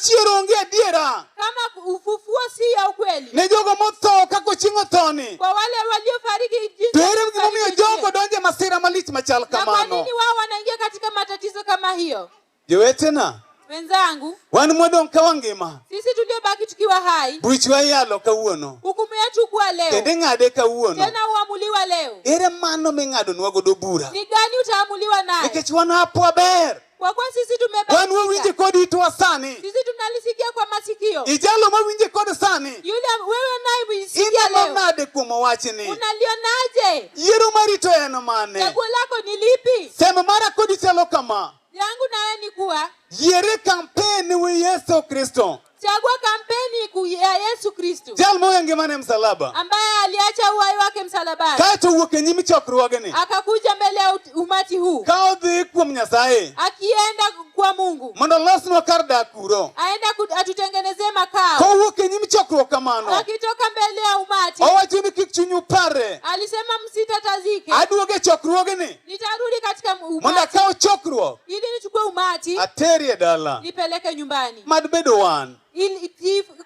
chiero ngia diera. Kama ufufuo si ya ukweli. Ne jogo motho kako chingo thoni. Kwa wale waliofariki jinsi. Tere gimomiyo jogo donje masira malich machal kamano. Na kwa nini wao wanaingia katika matatizo kama hiyo? Jowetena. Wenzangu, wan modong ka wangima. Sisi tuliobaki tukiwa hai. Buchwa yalo kawuono. Hukumu yetu kwa leo. Kende ngade kawuono. Tena uamuliwa leo. Ere mano mingado nwago do bura. Ni gani utaamuliwa naye? Nikech wan hapo ber. Kwa sisi tumebaki. Wan winje kodi to sani. Sisi tunalisikia kwa masikio. Ijalo ma winje kodi sani. Yule wewe naye msikia leo. Ina nade kumo wachini. Unalionaje? Yero marito eno mane. Chaguo lako ni lipi? Sema mara kodi chalo kama. Yangu nawe ni kuwa yere kampeni we Yesu Kristo. Chagua kampeni ya Yesu Kristo. Jal moyo ngemane msalaba. Ambaye aliacha uhai wake msalabani. Kato wuke nyimi chokruogeni. Akakuja mbele ya umati huu. Kao dhi kuom Nyasaye. Akienda kwa Mungu. Mondo losnwa kar dak kuro. Aenda atutengenezee makao. Ko wuke nyimi chokruok kamano. Akitoka mbele ya umati. Owacho ni kik chunyu pare. Alisema msitatazike. Aduoge chokruogeni. Nitarudi katika umati. Mondo kao chokruok. Ili nichukue umati. Ateri dala. Nipeleke nyumbani. Madbedo wan.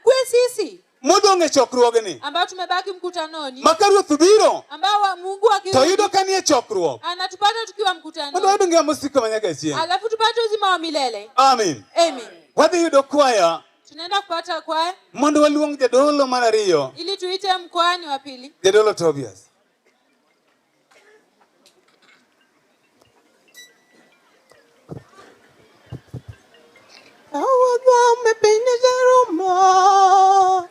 Kwe sisi modonge chokruogeni ambao tumebaki mkutanoni makaruoth biro ambao Mungu akirudi to yudo kanie chokruok anatupata tukiwa mkutanoni mondo wadonge mosiko manyaka chieng alafu tupate uzima wa milele. Amen. Amen. Wadhi yudo kwaya. Tunaenda kupata kwaya mondo waluong jadolo mar ariyo ili tuite mkoani wa pili. Jadolo Tobias. Awadame pene zaroma.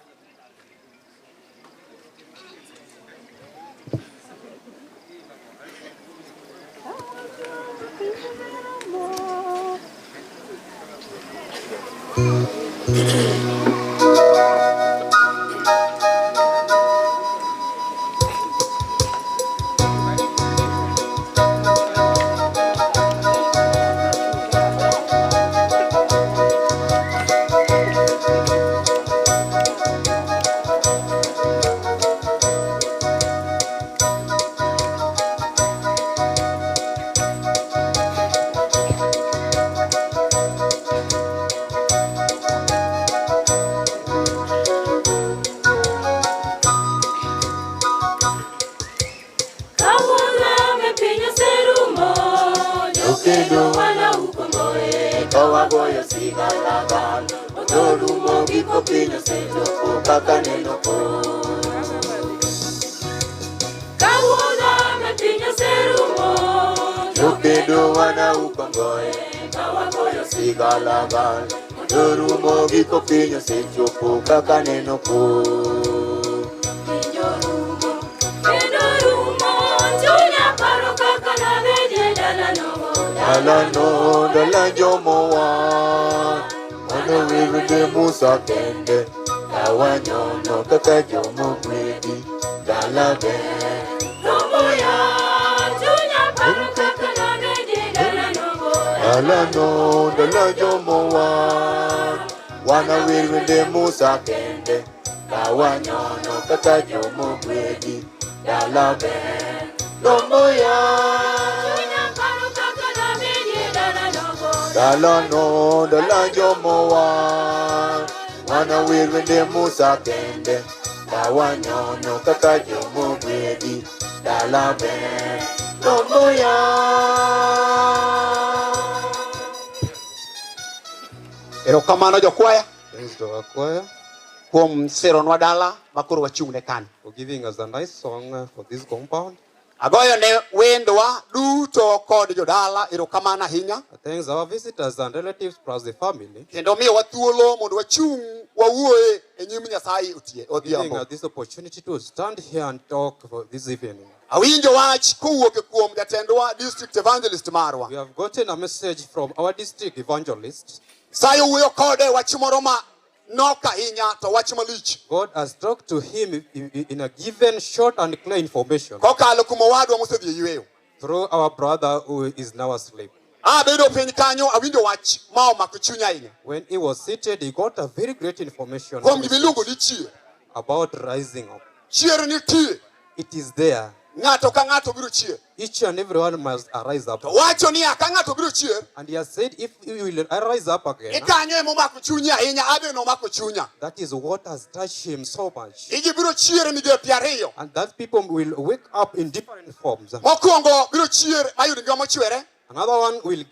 Kendo wana ukomboe kawa goyo sigalagan odorumo giko pinyo seto kaka neno ko kawona me pinyo serumo kendo wana ukomboe kawa goyo sigalagan odorumo giko pinyo seto kaka neno ko Alano dala jomoa Ono wirude musa kende Kawanyono kaka jomo gwedi Dala be Nomoya Junya paru kaka na meje dala nomo Alano dala jomoa Wana wirude musa kende Kawanyono kaka jomo gwedi Dala be Nomoya Dalano dala jomoa wana wirwende musa kende kawanyono kaka jomo gwedi dala be nomoya Erokamano jokwaya. Thanks to our choir kuom seronwa dala makoro wachung'ne kan. for giving us a nice song for this compound. Agoyo ne wendwa duto kod jodala erokamano ahinya. Thanks our visitors and relatives plus the family. Kendo miyo wathuolo mondo wachung' wawuoye e nyim Nyasaye Giving odhiambo. us this opportunity to stand here and talk for this evening. Awinjo wach kowuok kuom jatendwa district evangelist marwa. We have gotten a message from our district evangelist. Sayo wuoyo kode wach moro ma nok ahinya to wach malich. God has talked to him in a given short and clear information Kokalo kuom owadwa mosedhi yweyo. through our brother who is now asleep. Abedo piny kanyo awinjo wach ma omako chunya ahinya. When he was seated, he got a very great information Kuom gimiluongo ni chier. about rising up. Chier nitie. It is there. ng'ato ka ng'ato biro chier. Each and everyone must arise up. To wacho ni ka ng'ato biro chier, And he has said, if you will arise up again, ikanyo emo mako chunyi ahinya, abe no mako chunya. that is what has touched him so much. Igi biro chier migepe ariyo. And that people will wake up in different forms. Mokwongo biro chier mayud ngima mochwere. Another one will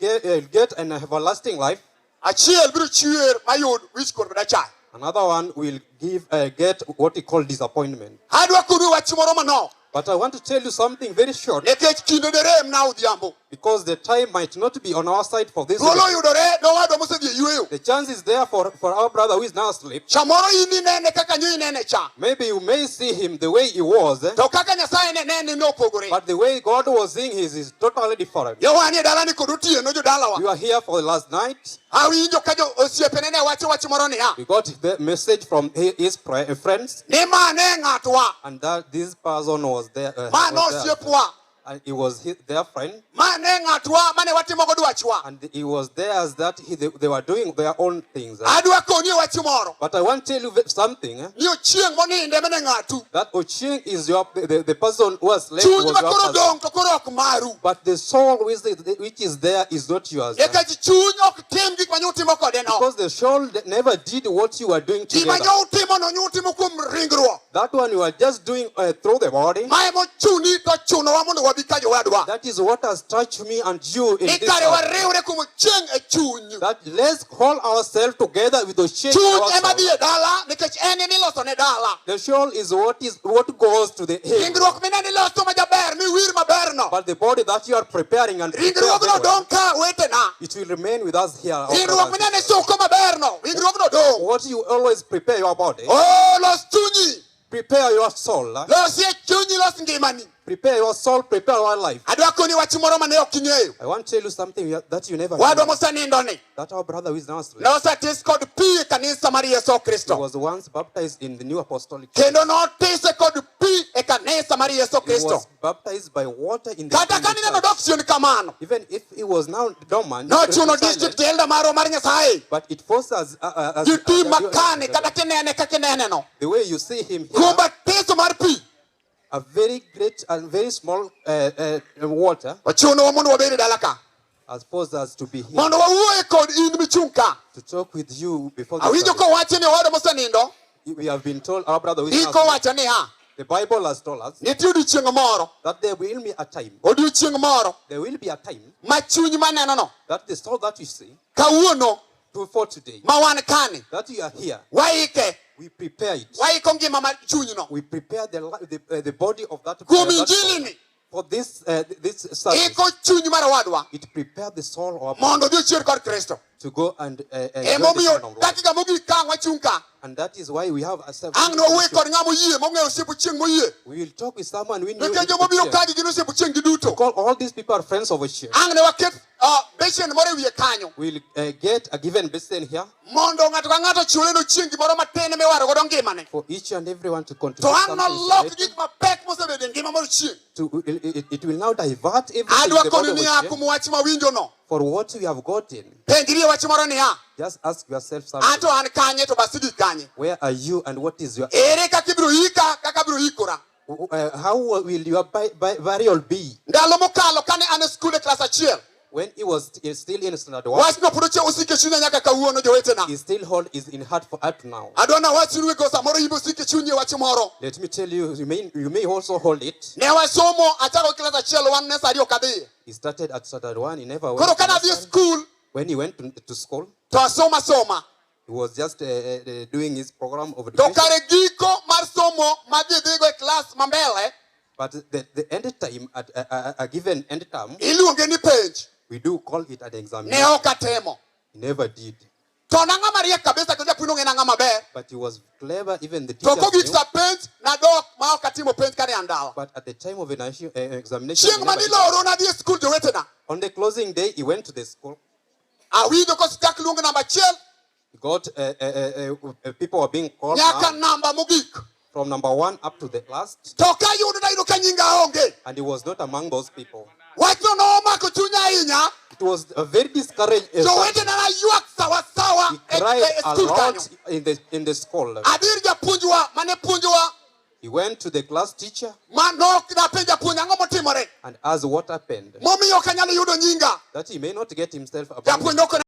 get an everlasting life. Achiel biro chier mayud wich kod dachai. Another one will get what we call disappointment. Adwa kudu wach moro manok. But I want to tell you something very short, Nekech kinde derem na udhiambo. because the time might not be on our side for this. Thuolo yudore no wadwa mosedhi yueyo. The chance is there for our brother who is now asleep. Chamoro ini nene kaka nyi nene cha. Maybe you may see him the way he was, To kaka Nyasaye ne nene no pogore. but the way God was seeing his is totally different. Yowani dalani kod otieno jo dalawa. You are here for the last night. Awinjo ka jo osiepene ne wacho wach moro niya. We got the message from his friends, Ni mane ng'atwa. and that this person was there. Mane Was there, osiepwa. and he was their friend, Mane ng'atwa mane watimogo dwachwa. and he was there as that they were doing their own things. Adwa koni wach moro. But I want to tell you something. Ni Ochieng moninde mane ng'atu. That Ochieng is the person who has left Chuny was ma your koro person. dong to koro ok maru. But the soul which is there is not yours. Ekech chuny ok tim gik ma nyutimo kode no. Because the soul never did what you are doing Gima together. nyutimo no nyutimo kuom ringruok. That one you are just doing through the body. Mae mochuni to chunowa mondo wabi ka jowadwa. That is what has touched me and you in this Ikare hour. wariwre kuom Ochieng e chuny. That let's call ourselves together with the Ochieng. Chuny ema dhi e dala nikech en ema iloso ne dala. The soul is what goes to the head. Ringruok mineno iloso majaber miwir maber no. But the body that you are preparing and preparing, Ringruogno dong ka wetena. it will remain with us here. Ringruok mineno isuko maber no. Ringruogno dong. What you always prepare your body, Oh, los chunyi. prepare your soul. Losie chunyi, los ngimani. Prepare your soul, prepare your life. Adwa koni wach moro mane ok ing'eyo. I want to tell you something that you never Wadwa knew. mosenindo ni. That our brother who is now asleep, Nosetis kod pi e kanisa mar Yesu he Kristo. was once baptized in the new apostolic church. Kendo notise kod pi e kanisa mar Yesu He Kristo. was baptized by water in the, Kata in the ka nineno church. dok chien kamano. Even if he was now dormant, Nochuno silent, district elder marwa mar Nyasaye. but it forced us Giti makane kata kinene ka kinene no. the way you see him Kuom here, batiso mar pi. a very great and very small water Ochuno mondo wabed e dala ka. has forced us to be here Mondo wawuoye kod in michung' ka. to talk with you before the Awinjo service. kowacho ni owadwa mosenindo. We have been told, our brother, who is Iko now, wacho niya. the Bible has told us Nitie odiochieng' moro. that there will be a time, Odiochieng' moro. there will be a time Ma chuny maneno no. that the soul that you see Kawuono. for today, Ma wan kani. that you are here, Waike. we prepare it. Waiko ngima mar chuny no. We prepare the body of that, Kuom that soul. injili ni. For this service. Iko chuny mar owadwa. It prepared the soul of Mondo odhi ochier kod Kristo. to go and join the Emomiyo kingdom of God. dakika mogik ka wachung' ka. And that is why we have a service. Ang' nowuoyo kod ng'ama oyie mong'eyo osiep Ochieng' moyie. We will talk with someone we knew. Nikech joma biro ka gi gin osiep Ochieng' gi duto. Call all these people are friends of Ochieng. Ang' ne waket beshen moro e wiye kanyo. We'll get a given basin here Mondo ng'ato ka ng'ato chule no Ochieng' gimoro matin miwaro godo ngimane. for each and everyone to To contribute ang' something. nolok Related gik mapek mosebedo e ngima mar Ochieng'. it will now divert everything in Adwa the koni body of niya Ochieng kuom wach mawinjo no. for what we have gotten. Penjri e wach moro niya. Just ask yourself something. Anto an kanye to basigi kanye. Where are you and what is your... Ere kaka ibiro ika kaka abiro ikora. how will your burial be? Ndalo mokalo kane an e skul e klas achiel. When he was still in standard 1, Wach no pod osiko e chunya nyaka kawuono jowetena. he still hold is in heart for up now. Adwa nawachnu go samoro ibo osiko e chunyi e wach moro. Let me tell you, you may also hold it. Ne wasomo achako klas achiel wan nursery ok adhiye. He started at standard 1, he never went Koro to kane adhi e nursery. skul When he went to school, to asoma. he was just doing his program of To education. kare giko mar somo madhi dhigo e klas mambele. But the end time, at a given end term, Iluonge ni penj. we do call it an Ne examination. ok atemo. He never did. To nang'ama mariek kabisa kendo japuonj ong'e nang'ama ber. But he was clever, even the To teachers kogik knew. sa penj nadok ma ok atimo penj kane an dala. But at the time of an examination, he Chieng' never did. maniloro nadhi e skul jowetena. On the closing day, he went to the school. Awinjo kosechak luongo namba achiel He got people were being called nyaka now, namba mogik. from number 1 up to the last, To kayudo nayudo ka nyinga onge. and he was not among those people. Wachno nomako chunya ahinya. It was a very discouraged. Jowetena naywak sawasawa He cried e a skul kanyo. lot in the school. Adir japuonjwa mane puonjowa He went to the class teacher Manok na penja puonja ng'o motimore. and asked what happened, Momiyo ok anyalo yudo nyinga. that he may not get himself Japuonj abandoned. ok